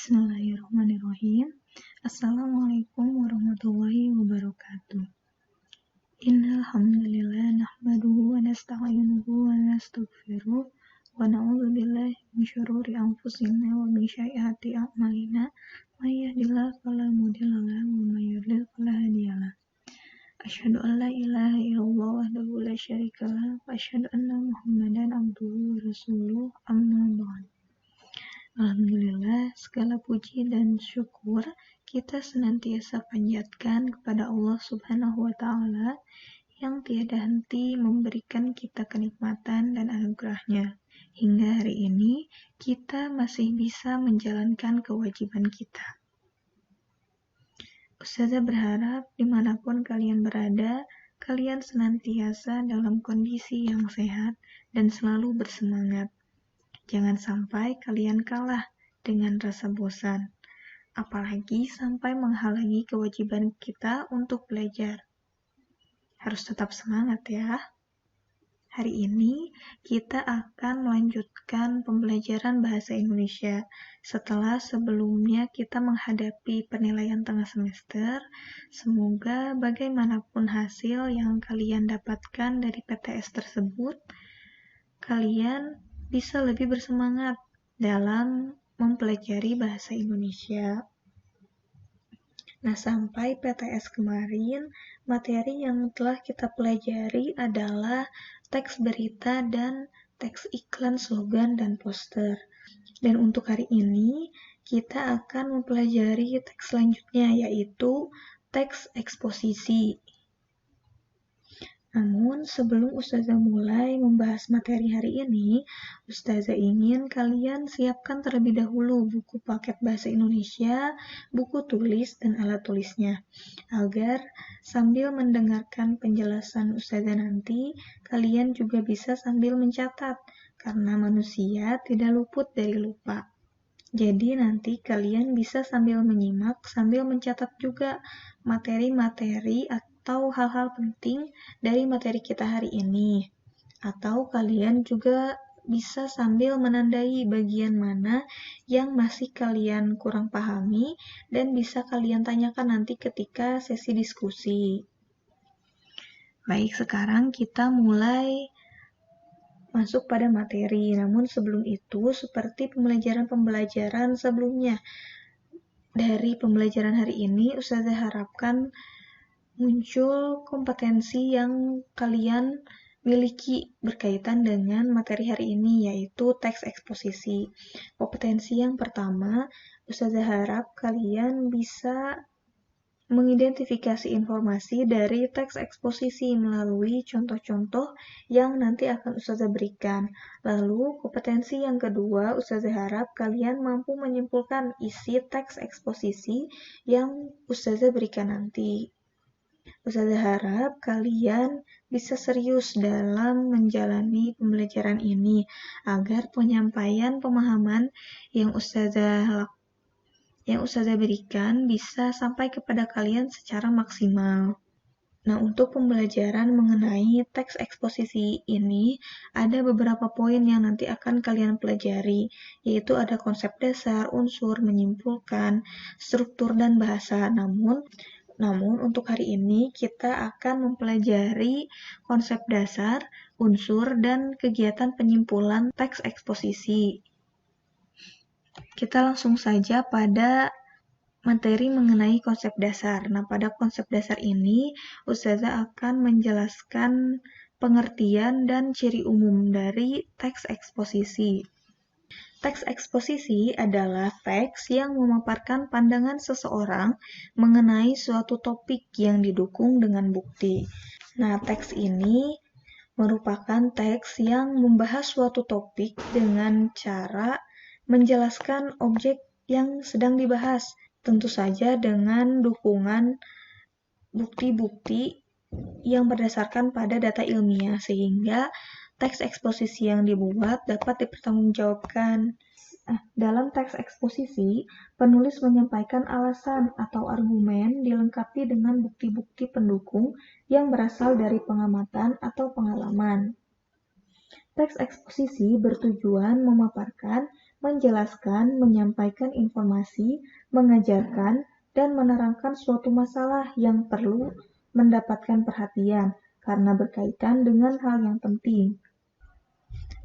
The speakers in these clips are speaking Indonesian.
Bismillahirrahmanirrahim. Assalamualaikum warahmatullahi wabarakatuh. Innal hamdalillah nahmaduhu wa nasta'inuhu wa nastaghfiruh wa na'udzu billahi min syururi anfusina wa min sayyiati a'malina. May yahdihillahu fala mudilla lahu wa may yudlil fala hadiyalah. Asyhadu an la ilaha illallah wahdahu la syarikalah wa asyhadu anna Muhammadan abduhu wa rasuluh. Amma ba'd. Alhamdulillah, segala puji dan syukur kita senantiasa panjatkan kepada Allah Subhanahu wa Ta'ala yang tiada henti memberikan kita kenikmatan dan anugerahnya. Hingga hari ini kita masih bisa menjalankan kewajiban kita. Ustazah berharap dimanapun kalian berada, kalian senantiasa dalam kondisi yang sehat dan selalu bersemangat. Jangan sampai kalian kalah dengan rasa bosan, apalagi sampai menghalangi kewajiban kita untuk belajar. Harus tetap semangat ya. Hari ini kita akan melanjutkan pembelajaran bahasa Indonesia setelah sebelumnya kita menghadapi penilaian tengah semester. Semoga bagaimanapun hasil yang kalian dapatkan dari PTS tersebut, kalian bisa lebih bersemangat dalam mempelajari bahasa Indonesia. Nah, sampai PTS kemarin, materi yang telah kita pelajari adalah teks berita dan teks iklan, slogan, dan poster. Dan untuk hari ini, kita akan mempelajari teks selanjutnya, yaitu teks eksposisi. Namun, sebelum Ustazah mulai membahas materi hari ini, Ustazah ingin kalian siapkan terlebih dahulu buku paket bahasa Indonesia, buku tulis, dan alat tulisnya, agar sambil mendengarkan penjelasan Ustazah nanti, kalian juga bisa sambil mencatat, karena manusia tidak luput dari lupa. Jadi nanti kalian bisa sambil menyimak, sambil mencatat juga materi-materi atau hal-hal penting dari materi kita hari ini. Atau kalian juga bisa sambil menandai bagian mana yang masih kalian kurang pahami dan bisa kalian tanyakan nanti ketika sesi diskusi. Baik, sekarang kita mulai masuk pada materi. Namun sebelum itu, seperti pembelajaran sebelumnya, dari pembelajaran hari ini, Ustazah harapkan muncul kompetensi yang kalian miliki berkaitan dengan materi hari ini, yaitu teks eksposisi. Kompetensi yang pertama, Ustazah harap kalian bisa mengidentifikasi informasi dari teks eksposisi melalui contoh-contoh yang nanti akan Ustazah berikan. Lalu, kompetensi yang kedua, Ustazah harap kalian mampu menyimpulkan isi teks eksposisi yang Ustazah berikan nanti. Ustazah harap kalian bisa serius dalam menjalani pembelajaran ini agar penyampaian pemahaman yang Ustazah berikan bisa sampai kepada kalian secara maksimal. Nah, untuk pembelajaran mengenai teks eksposisi ini, ada beberapa poin yang nanti akan kalian pelajari, yaitu ada konsep dasar, unsur, menyimpulkan, struktur, dan bahasa. Namun untuk hari ini kita akan mempelajari konsep dasar, unsur, dan kegiatan penyimpulan teks eksposisi. Kita langsung saja pada materi mengenai konsep dasar. Nah, pada konsep dasar ini, Ustazah akan menjelaskan pengertian dan ciri umum dari teks eksposisi. Teks eksposisi adalah teks yang memaparkan pandangan seseorang mengenai suatu topik yang didukung dengan bukti. Nah, teks ini merupakan teks yang membahas suatu topik dengan cara menjelaskan objek yang sedang dibahas, tentu saja dengan dukungan bukti-bukti yang berdasarkan pada data ilmiah, sehingga teks eksposisi yang dibuat dapat dipertanggungjawabkan. Dalam teks eksposisi, penulis menyampaikan alasan atau argumen dilengkapi dengan bukti-bukti pendukung yang berasal dari pengamatan atau pengalaman. Teks eksposisi bertujuan memaparkan, menjelaskan, menyampaikan informasi, mengajarkan, dan menerangkan suatu masalah yang perlu mendapatkan perhatian karena berkaitan dengan hal yang penting.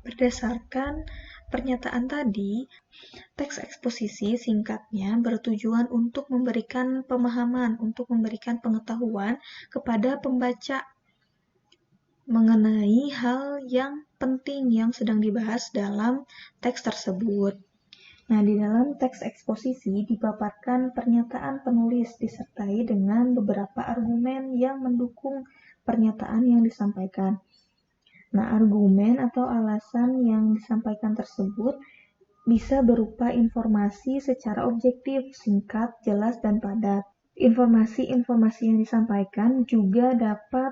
Berdasarkan pernyataan tadi, teks eksposisi singkatnya bertujuan untuk memberikan pemahaman, untuk memberikan pengetahuan kepada pembaca mengenai hal yang penting yang sedang dibahas dalam teks tersebut. Nah, di dalam teks eksposisi dipaparkan pernyataan penulis disertai dengan beberapa argumen yang mendukung pernyataan yang disampaikan. Nah, argumen atau alasan yang disampaikan tersebut bisa berupa informasi secara objektif, singkat, jelas, dan padat. Informasi-informasi yang disampaikan juga dapat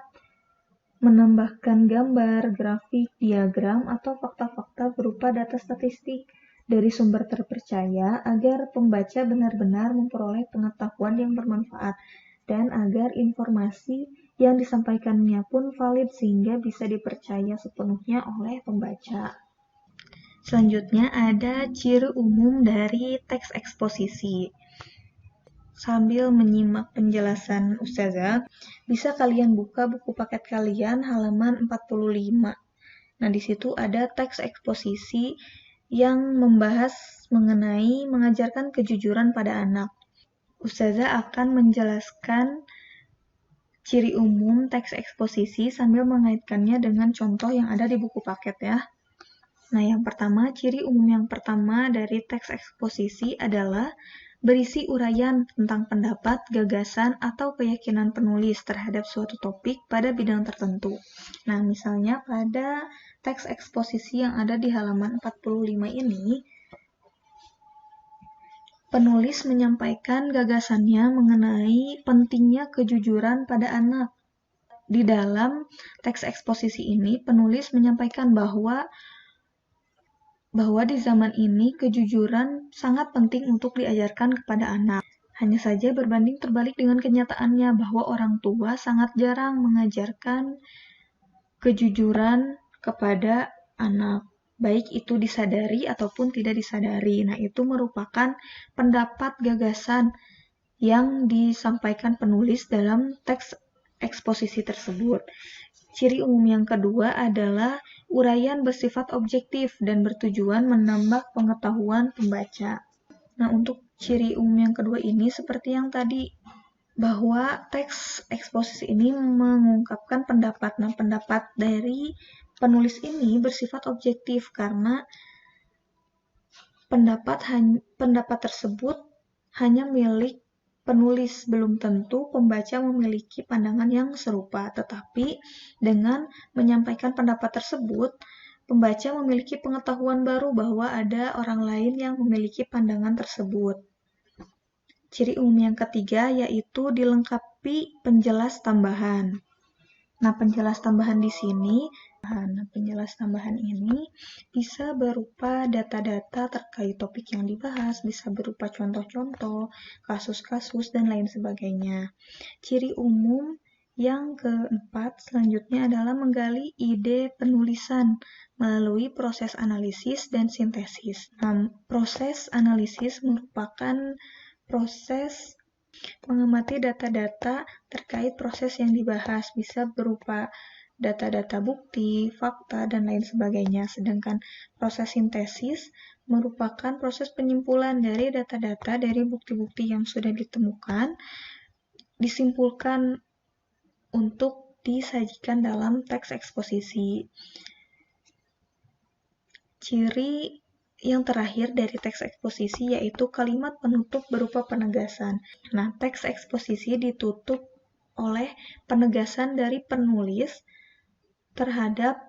menambahkan gambar, grafik, diagram, atau fakta-fakta berupa data statistik dari sumber terpercaya agar pembaca benar-benar memperoleh pengetahuan yang bermanfaat dan agar informasi yang disampaikannya pun valid sehingga bisa dipercaya sepenuhnya oleh pembaca. Selanjutnya ada ciri umum dari teks eksposisi. Sambil menyimak penjelasan Ustazah, bisa kalian buka buku paket kalian halaman 45. Nah, di situ ada teks eksposisi yang membahas mengenai mengajarkan kejujuran pada anak. Ustazah akan menjelaskan ciri umum teks eksposisi sambil mengaitkannya dengan contoh yang ada di buku paket ya. Nah, yang pertama, ciri umum yang pertama dari teks eksposisi adalah berisi uraian tentang pendapat, gagasan, atau keyakinan penulis terhadap suatu topik pada bidang tertentu. Nah, misalnya pada teks eksposisi yang ada di halaman 45 ini, penulis menyampaikan gagasannya mengenai pentingnya kejujuran pada anak. Di dalam teks eksposisi ini, penulis menyampaikan bahwa di zaman ini kejujuran sangat penting untuk diajarkan kepada anak. Hanya saja berbanding terbalik dengan kenyataannya bahwa orang tua sangat jarang mengajarkan kejujuran kepada anak, baik itu disadari ataupun tidak disadari. Nah, itu merupakan pendapat gagasan yang disampaikan penulis dalam teks eksposisi tersebut. Ciri umum yang kedua adalah uraian bersifat objektif dan bertujuan menambah pengetahuan pembaca. Nah, untuk ciri umum yang kedua ini seperti yang tadi, bahwa teks eksposisi ini mengungkapkan pendapat. Nah, pendapat dari penulis ini bersifat objektif karena pendapat tersebut hanya milik penulis, belum tentu pembaca memiliki pandangan yang serupa. Tetapi dengan menyampaikan pendapat tersebut, pembaca memiliki pengetahuan baru bahwa ada orang lain yang memiliki pandangan tersebut. Ciri umum yang ketiga yaitu dilengkapi penjelas tambahan. Nah, penjelas tambahan di sini, penjelas tambahan ini bisa berupa data-data terkait topik yang dibahas, bisa berupa contoh-contoh, kasus-kasus, dan lain sebagainya. Ciri umum yang keempat selanjutnya adalah menggali ide penulisan melalui proses analisis dan sintesis. Nah, proses analisis merupakan proses mengamati data-data terkait proses yang dibahas, bisa berupa data-data bukti, fakta, dan lain sebagainya. Sedangkan proses sintesis merupakan proses penyimpulan dari data-data dari bukti-bukti yang sudah ditemukan, disimpulkan untuk disajikan dalam teks eksposisi. Ciri yang terakhir dari teks eksposisi yaitu kalimat penutup berupa penegasan. Nah, teks eksposisi ditutup oleh penegasan dari penulis terhadap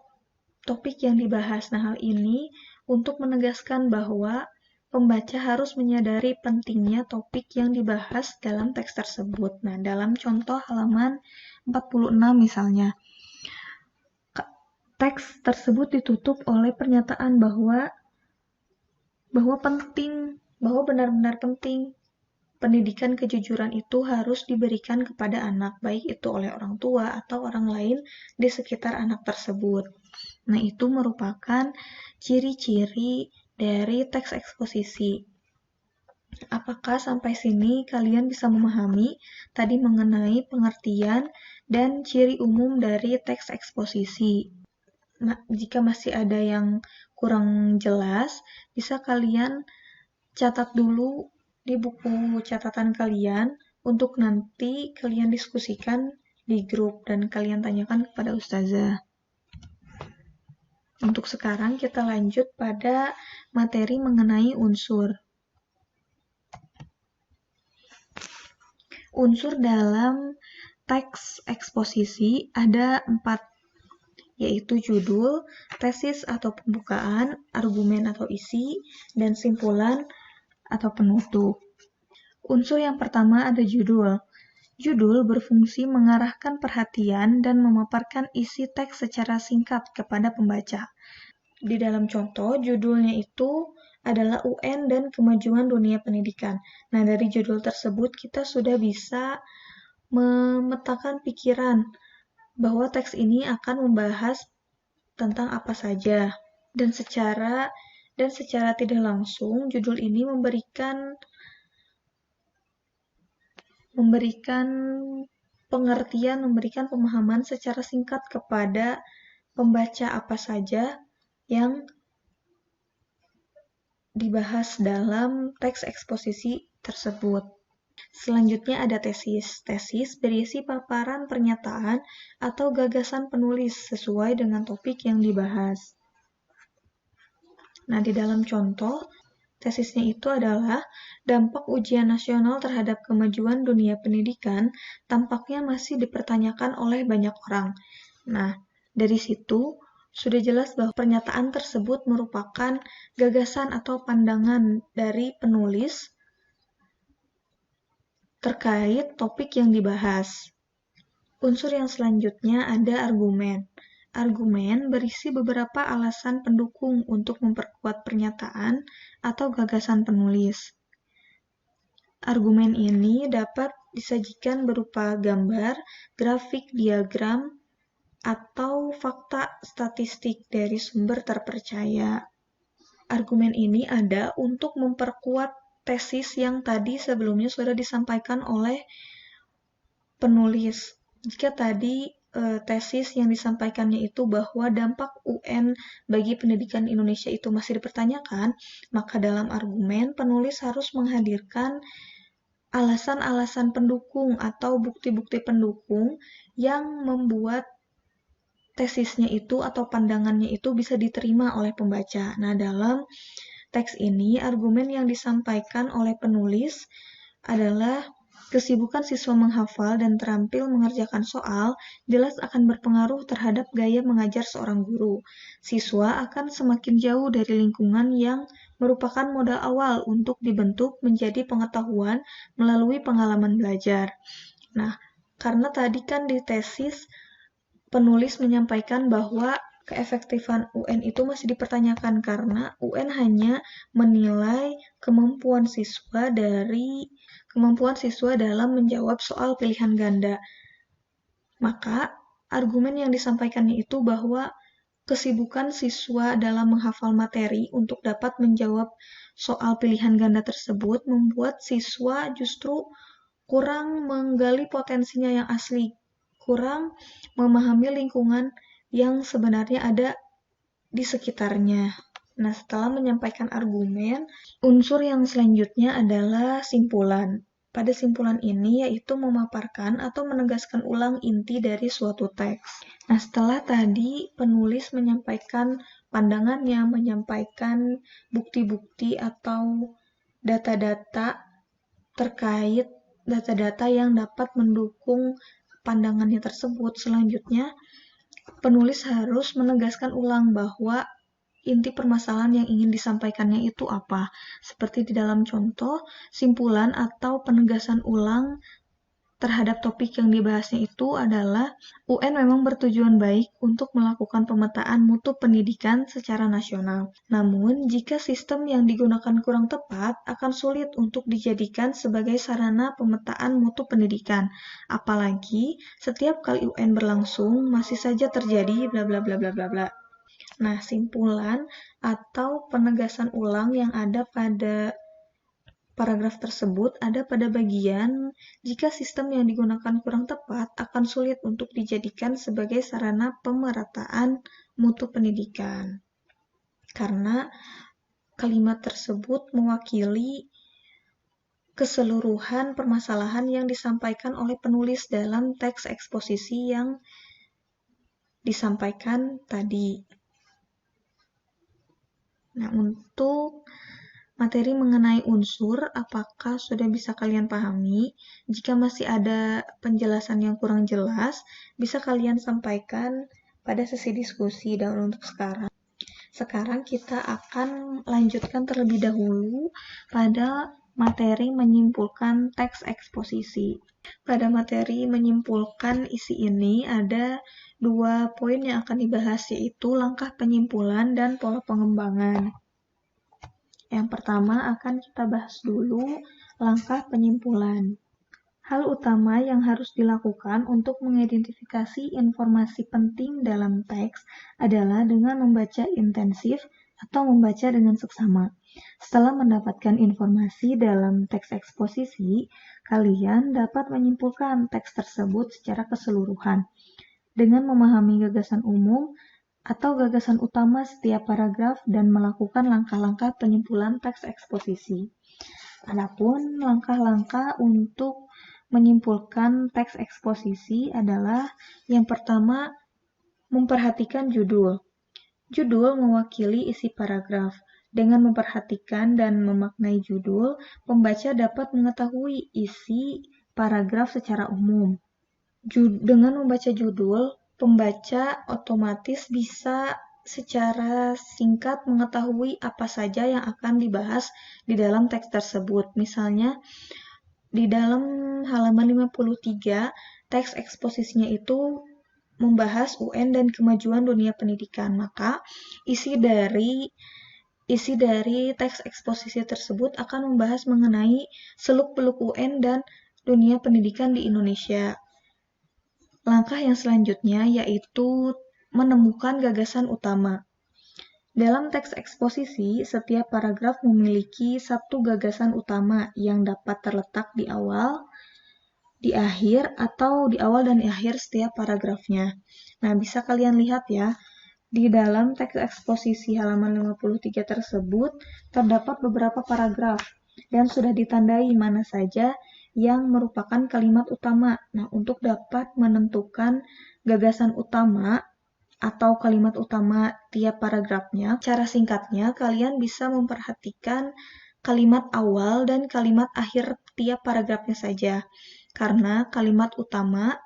topik yang dibahas. Nah, hal ini untuk menegaskan bahwa pembaca harus menyadari pentingnya topik yang dibahas dalam teks tersebut. Nah, dalam contoh halaman 46 misalnya, teks tersebut ditutup oleh pernyataan bahwa benar-benar penting pendidikan kejujuran itu harus diberikan kepada anak, baik itu oleh orang tua atau orang lain di sekitar anak tersebut. Nah, itu merupakan ciri-ciri dari teks eksposisi. Apakah sampai sini kalian bisa memahami tadi mengenai pengertian dan ciri umum dari teks eksposisi? Jika masih ada yang kurang jelas, bisa kalian catat dulu di buku catatan kalian untuk nanti kalian diskusikan di grup dan kalian tanyakan kepada ustazah. Untuk sekarang kita lanjut pada materi mengenai unsur. Unsur dalam teks eksposisi ada 4, yaitu judul, tesis atau pembukaan, argumen atau isi, dan simpulan atau penutup. Unsur yang pertama ada judul. Judul berfungsi mengarahkan perhatian dan memaparkan isi teks secara singkat kepada pembaca. Di dalam contoh, judulnya itu adalah UN dan Kemajuan Dunia Pendidikan. Nah, dari judul tersebut kita sudah bisa memetakan pikiran bahwa teks ini akan membahas tentang apa saja. Dan secara tidak langsung, judul ini memberikan pengertian, memberikan pemahaman secara singkat kepada pembaca apa saja yang dibahas dalam teks eksposisi tersebut. Selanjutnya ada tesis. Tesis berisi paparan pernyataan atau gagasan penulis sesuai dengan topik yang dibahas. Nah, di dalam contoh, tesisnya itu adalah dampak ujian nasional terhadap kemajuan dunia pendidikan tampaknya masih dipertanyakan oleh banyak orang. Nah, dari situ sudah jelas bahwa pernyataan tersebut merupakan gagasan atau pandangan dari penulis terkait topik yang dibahas. Unsur yang selanjutnya ada argumen. Argumen berisi beberapa alasan pendukung untuk memperkuat pernyataan atau gagasan penulis. Argumen ini dapat disajikan berupa gambar, grafik, diagram, atau fakta statistik dari sumber terpercaya. Argumen ini ada untuk memperkuat tesis yang tadi sebelumnya sudah disampaikan oleh penulis. Jika tadi tesis yang disampaikannya itu bahwa dampak UN bagi pendidikan Indonesia itu masih dipertanyakan, maka dalam argumen penulis harus menghadirkan alasan-alasan pendukung atau bukti-bukti pendukung yang membuat tesisnya itu atau pandangannya itu bisa diterima oleh pembaca. Nah, dalam teks ini, argumen yang disampaikan oleh penulis adalah kesibukan siswa menghafal dan terampil mengerjakan soal jelas akan berpengaruh terhadap gaya mengajar seorang guru. Siswa akan semakin jauh dari lingkungan yang merupakan modal awal untuk dibentuk menjadi pengetahuan melalui pengalaman belajar. Nah, karena tadi kan di tesis penulis menyampaikan bahwa keefektifan UN itu masih dipertanyakan karena UN hanya menilai kemampuan siswa dalam menjawab soal pilihan ganda. Maka, argumen yang disampaikannya itu bahwa kesibukan siswa dalam menghafal materi untuk dapat menjawab soal pilihan ganda tersebut membuat siswa justru kurang menggali potensinya yang asli, kurang memahami lingkungan yang sebenarnya ada di sekitarnya. Nah, setelah menyampaikan argumen, unsur yang selanjutnya adalah simpulan. Pada simpulan ini yaitu memaparkan atau menegaskan ulang inti dari suatu teks. Nah, setelah tadi penulis menyampaikan pandangannya, menyampaikan bukti-bukti atau data-data terkait data-data yang dapat mendukung pandangannya tersebut. Selanjutnya, penulis harus menegaskan ulang bahwa inti permasalahan yang ingin disampaikannya itu apa. Seperti di dalam contoh, simpulan atau penegasan ulang terhadap topik yang dibahasnya itu adalah UN memang bertujuan baik untuk melakukan pemetaan mutu pendidikan secara nasional. Namun, jika sistem yang digunakan kurang tepat, akan sulit untuk dijadikan sebagai sarana pemetaan mutu pendidikan. Apalagi, setiap kali UN berlangsung, masih saja terjadi bla bla bla bla bla bla. Nah, simpulan atau penegasan ulang yang ada pada paragraf tersebut ada pada bagian jika sistem yang digunakan kurang tepat akan sulit untuk dijadikan sebagai sarana pemerataan mutu pendidikan. Karena kalimat tersebut mewakili keseluruhan permasalahan yang disampaikan oleh penulis dalam teks eksposisi yang disampaikan tadi. Nah, untuk materi mengenai unsur, apakah sudah bisa kalian pahami? Jika masih ada penjelasan yang kurang jelas, bisa kalian sampaikan pada sesi diskusi. Dan untuk sekarang kita akan lanjutkan terlebih dahulu pada materi menyimpulkan teks eksposisi. Pada materi menyimpulkan isi ini ada 2 poin yang akan dibahas, yaitu langkah penyimpulan dan pola pengembangan. Yang pertama akan kita bahas dulu langkah penyimpulan. Hal utama yang harus dilakukan untuk mengidentifikasi informasi penting dalam teks adalah dengan membaca intensif atau membaca dengan seksama. Setelah mendapatkan informasi dalam teks eksposisi, kalian dapat menyimpulkan teks tersebut secara keseluruhan dengan memahami gagasan umum atau gagasan utama setiap paragraf dan melakukan langkah-langkah penyimpulan teks eksposisi. Adapun langkah-langkah untuk menyimpulkan teks eksposisi adalah yang pertama, memperhatikan judul. Judul mewakili isi paragraf. Dengan memperhatikan dan memaknai judul, pembaca dapat mengetahui isi paragraf secara umum. Dengan membaca judul, pembaca otomatis bisa secara singkat mengetahui apa saja yang akan dibahas di dalam teks tersebut. Misalnya, di dalam halaman 53, teks eksposisinya itu membahas UN dan kemajuan dunia pendidikan. Maka, isi dari teks eksposisi tersebut akan membahas mengenai seluk-beluk UN dan dunia pendidikan di Indonesia. Langkah yang selanjutnya yaitu menemukan gagasan utama. Dalam teks eksposisi, setiap paragraf memiliki satu gagasan utama yang dapat terletak di awal, di akhir, atau di awal dan di akhir setiap paragrafnya. Nah, bisa kalian lihat ya, di dalam teks eksposisi halaman 53 tersebut terdapat beberapa paragraf dan sudah ditandai mana saja yang merupakan kalimat utama. Nah, untuk dapat menentukan gagasan utama atau kalimat utama tiap paragrafnya, cara singkatnya kalian bisa memperhatikan kalimat awal dan kalimat akhir tiap paragrafnya saja. Karena kalimat utama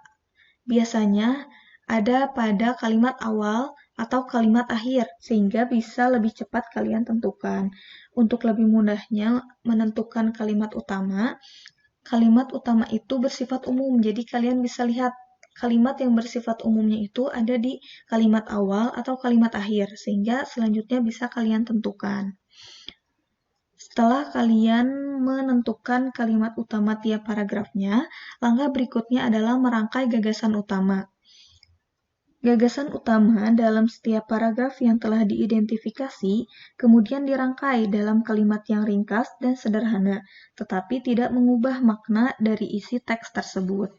biasanya ada pada kalimat awal atau kalimat akhir, sehingga bisa lebih cepat kalian tentukan. Untuk lebih mudahnya menentukan kalimat utama itu bersifat umum, jadi kalian bisa lihat kalimat yang bersifat umumnya itu ada di kalimat awal atau kalimat akhir, sehingga selanjutnya bisa kalian tentukan. Setelah kalian menentukan kalimat utama tiap paragrafnya, langkah berikutnya adalah merangkai gagasan utama. Gagasan utama dalam setiap paragraf yang telah diidentifikasi kemudian dirangkai dalam kalimat yang ringkas dan sederhana, tetapi tidak mengubah makna dari isi teks tersebut.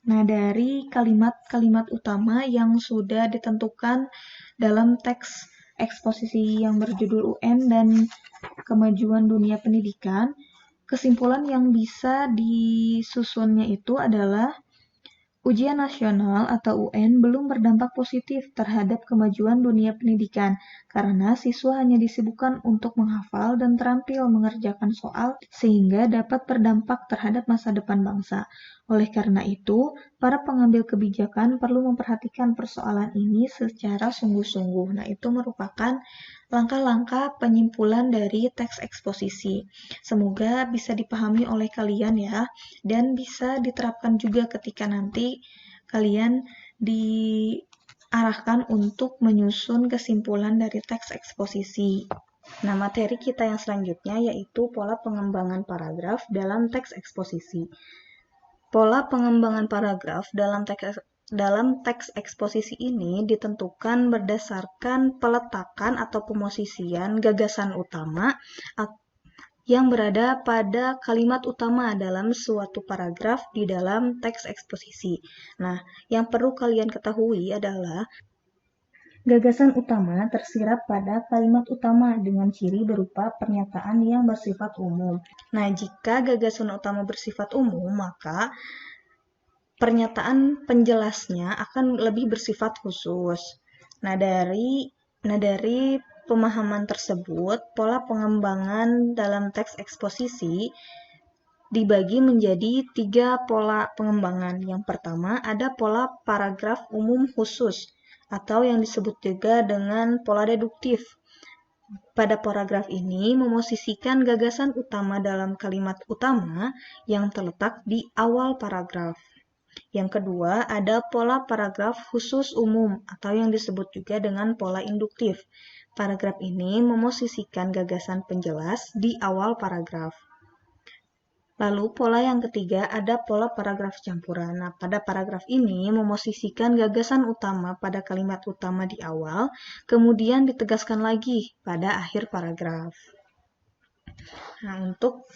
Nah, dari kalimat-kalimat utama yang sudah ditentukan dalam teks eksposisi yang berjudul UN dan kemajuan dunia pendidikan, kesimpulan yang bisa disusunnya itu adalah ujian nasional atau UN belum berdampak positif terhadap kemajuan dunia pendidikan karena siswa hanya disibukkan untuk menghafal dan terampil mengerjakan soal sehingga dapat berdampak terhadap masa depan bangsa. Oleh karena itu, para pengambil kebijakan perlu memperhatikan persoalan ini secara sungguh-sungguh. Nah, itu merupakan langkah-langkah penyimpulan dari teks eksposisi. Semoga bisa dipahami oleh kalian ya, dan bisa diterapkan juga ketika nanti kalian diarahkan untuk menyusun kesimpulan dari teks eksposisi. Nah, materi kita yang selanjutnya yaitu pola pengembangan paragraf dalam teks eksposisi. Pola pengembangan paragraf dalam dalam teks eksposisi ini ditentukan berdasarkan peletakan atau pemosisian gagasan utama yang berada pada kalimat utama dalam suatu paragraf di dalam teks eksposisi. Nah, yang perlu kalian ketahui adalah gagasan utama tersirat pada kalimat utama dengan ciri berupa pernyataan yang bersifat umum. Nah, jika gagasan utama bersifat umum, maka pernyataan penjelasnya akan lebih bersifat khusus. Nah, dari pemahaman tersebut, pola pengembangan dalam teks eksposisi dibagi menjadi 3 pola pengembangan. Yang pertama, ada pola paragraf umum khusus, atau yang disebut juga dengan pola deduktif. Pada paragraf ini memosisikan gagasan utama dalam kalimat utama yang terletak di awal paragraf. Yang kedua, ada pola paragraf khusus umum atau yang disebut juga dengan pola induktif. Paragraf ini memosisikan gagasan penjelas di awal paragraf. Lalu pola yang ketiga ada pola paragraf campuran. Nah, pada paragraf ini memosisikan gagasan utama pada kalimat utama di awal, kemudian ditegaskan lagi pada akhir paragraf. Nah, untuk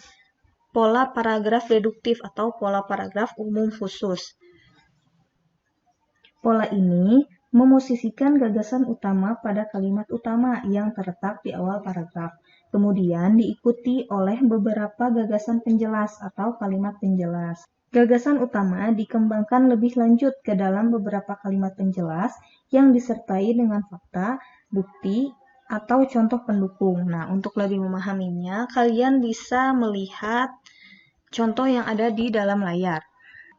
pola paragraf deduktif atau pola paragraf umum khusus. Pola ini memosisikan gagasan utama pada kalimat utama yang terletak di awal paragraf. Kemudian diikuti oleh beberapa gagasan penjelas atau kalimat penjelas. Gagasan utama dikembangkan lebih lanjut ke dalam beberapa kalimat penjelas yang disertai dengan fakta, bukti, atau contoh pendukung. Nah, untuk lebih memahaminya, kalian bisa melihat contoh yang ada di dalam layar.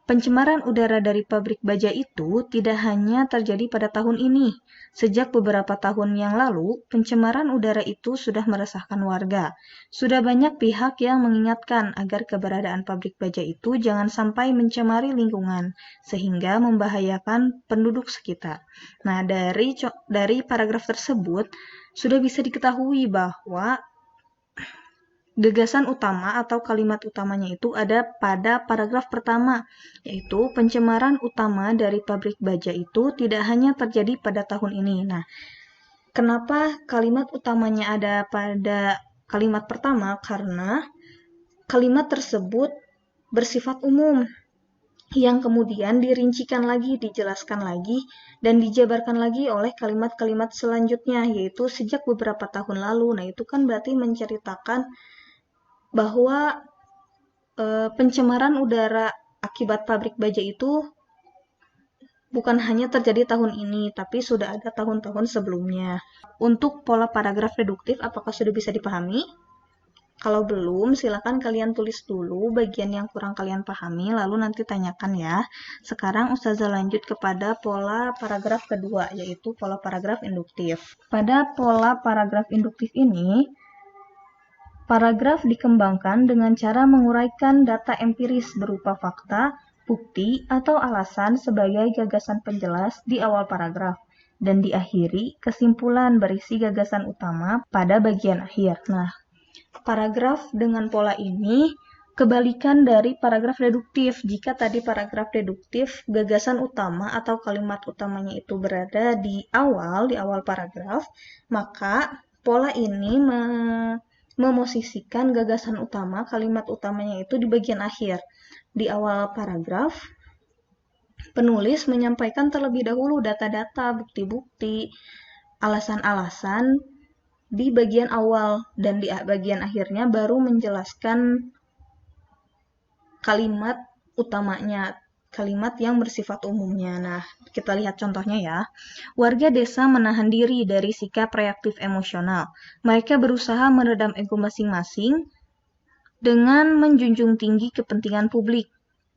Pencemaran udara dari pabrik baja itu tidak hanya terjadi pada tahun ini. Sejak beberapa tahun yang lalu, pencemaran udara itu sudah meresahkan warga. Sudah banyak pihak yang mengingatkan agar keberadaan pabrik baja itu jangan sampai mencemari lingkungan, sehingga membahayakan penduduk sekitar. Nah, dari paragraf tersebut, sudah bisa diketahui bahwa gagasan utama atau kalimat utamanya itu ada pada paragraf pertama, yaitu pencemaran utama dari pabrik baja itu tidak hanya terjadi pada tahun ini. Nah, kenapa kalimat utamanya ada pada kalimat pertama? Karena kalimat tersebut bersifat umum, yang kemudian dirincikan lagi, dijelaskan lagi, dan dijabarkan lagi oleh kalimat-kalimat selanjutnya, yaitu sejak beberapa tahun lalu. Nah, itu kan berarti menceritakan bahwa pencemaran udara akibat pabrik baja itu bukan hanya terjadi tahun ini, tapi sudah ada tahun-tahun sebelumnya. Untuk pola paragraf reduktif, apakah sudah bisa dipahami? Kalau belum, silakan kalian tulis dulu bagian yang kurang kalian pahami, lalu nanti tanyakan ya. Sekarang Ustazah lanjut kepada pola paragraf kedua, yaitu pola paragraf induktif. Pada pola paragraf induktif ini, paragraf dikembangkan dengan cara menguraikan data empiris berupa fakta, bukti, atau alasan sebagai gagasan penjelas di awal paragraf, dan diakhiri kesimpulan berisi gagasan utama pada bagian akhir. Nah, paragraf dengan pola ini kebalikan dari paragraf deduktif. Jika tadi paragraf deduktif, gagasan utama atau kalimat utamanya itu berada di awal paragraf, maka pola ini memosisikan gagasan utama, kalimat utamanya itu di bagian akhir. Di awal paragraf, penulis menyampaikan terlebih dahulu data-data, bukti-bukti, alasan-alasan di bagian awal, dan di bagian akhirnya baru menjelaskan kalimat utamanya, kalimat yang bersifat umumnya. Nah, kita lihat contohnya ya. Warga desa menahan diri dari sikap reaktif emosional. Mereka berusaha meredam ego masing-masing dengan menjunjung tinggi kepentingan publik.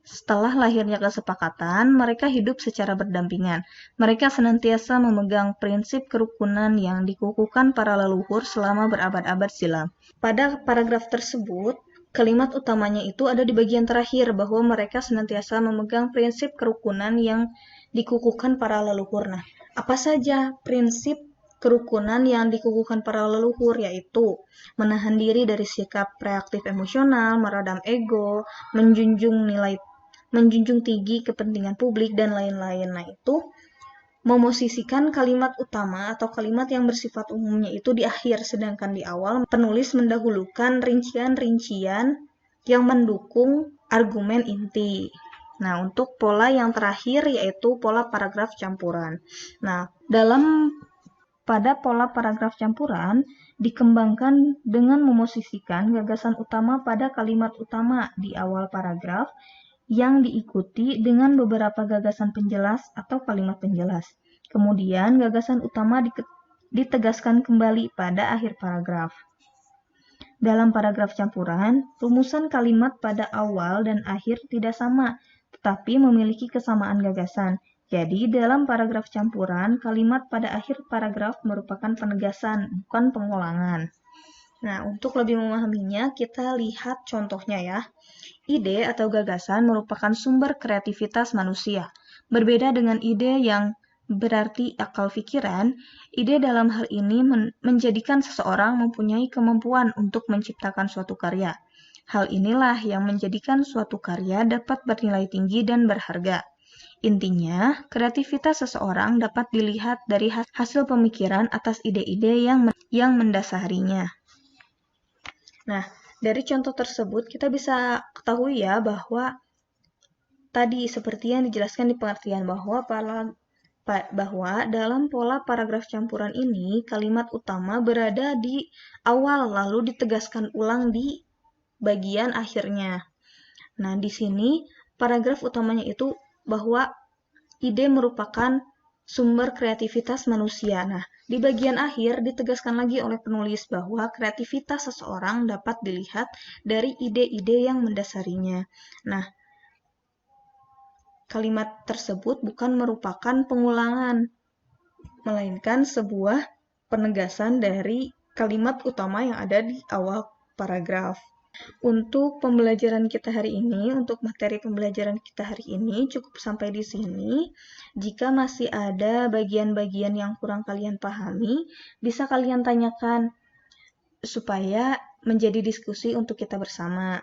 Setelah lahirnya kesepakatan, mereka hidup secara berdampingan. Mereka senantiasa memegang prinsip kerukunan yang dikukuhkan para leluhur selama berabad-abad silam. Pada paragraf tersebut, kalimat utamanya itu ada di bagian terakhir, bahwa mereka senantiasa memegang prinsip kerukunan yang dikukuhkan para leluhur. Nah, apa saja prinsip kerukunan yang dikukuhkan para leluhur? Yaitu menahan diri dari sikap reaktif emosional, meredam ego, menjunjung menjunjung tinggi kepentingan publik, dan lain-lain. Nah, itu memosisikan kalimat utama atau kalimat yang bersifat umumnya itu di akhir, sedangkan di awal penulis mendahulukan rincian-rincian yang mendukung argumen inti. Nah, untuk pola yang terakhir yaitu pola paragraf campuran. Nah, pada pola paragraf campuran dikembangkan dengan memosisikan gagasan utama pada kalimat utama di awal paragraf yang diikuti dengan beberapa gagasan penjelas atau kalimat penjelas. Kemudian, gagasan utama ditegaskan kembali pada akhir paragraf. Dalam paragraf campuran, rumusan kalimat pada awal dan akhir tidak sama, tetapi memiliki kesamaan gagasan. Jadi, dalam paragraf campuran, kalimat pada akhir paragraf merupakan penegasan, bukan pengulangan. Nah, untuk lebih memahaminya, kita lihat contohnya ya. Ide atau gagasan merupakan sumber kreativitas manusia. Berbeda dengan ide yang berarti akal pikiran, ide dalam hal ini menjadikan seseorang mempunyai kemampuan untuk menciptakan suatu karya. Hal inilah yang menjadikan suatu karya dapat bernilai tinggi dan berharga. Intinya, kreativitas seseorang dapat dilihat dari hasil pemikiran atas ide-ide yang mendasarinya. Nah, dari contoh tersebut, kita bisa ketahui ya bahwa tadi seperti yang dijelaskan di pengertian bahwa dalam pola paragraf campuran ini, kalimat utama berada di awal lalu ditegaskan ulang di bagian akhirnya. Nah, di sini paragraf utamanya itu bahwa ide merupakan sumber kreativitas manusia. Nah, di bagian akhir ditegaskan lagi oleh penulis bahwa kreativitas seseorang dapat dilihat dari ide-ide yang mendasarinya. Nah, kalimat tersebut bukan merupakan pengulangan, melainkan sebuah penegasan dari kalimat utama yang ada di awal paragraf. Untuk pembelajaran kita hari ini, untuk materi pembelajaran kita hari ini cukup sampai di sini. Jika masih ada bagian-bagian yang kurang kalian pahami, bisa kalian tanyakan supaya menjadi diskusi untuk kita bersama.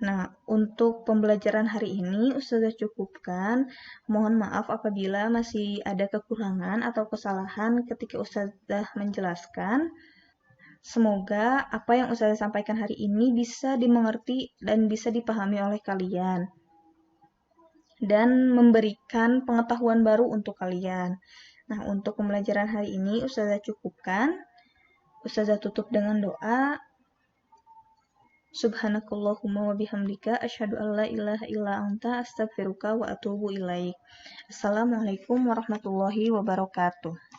Nah, untuk pembelajaran hari ini Ustazah cukupkan. Mohon maaf apabila masih ada kekurangan atau kesalahan ketika Ustazah menjelaskan. Semoga apa yang Ustazah sampaikan hari ini bisa dimengerti dan bisa dipahami oleh kalian. Dan memberikan pengetahuan baru untuk kalian. Nah, untuk pembelajaran hari ini Ustazah cukupkan. Ustazah tutup dengan doa. Subhanakallahumma wa bihamdika asyhadu an la ilaha illa anta astaghfiruka wa atubu ilaik. Assalamualaikum warahmatullahi wabarakatuh.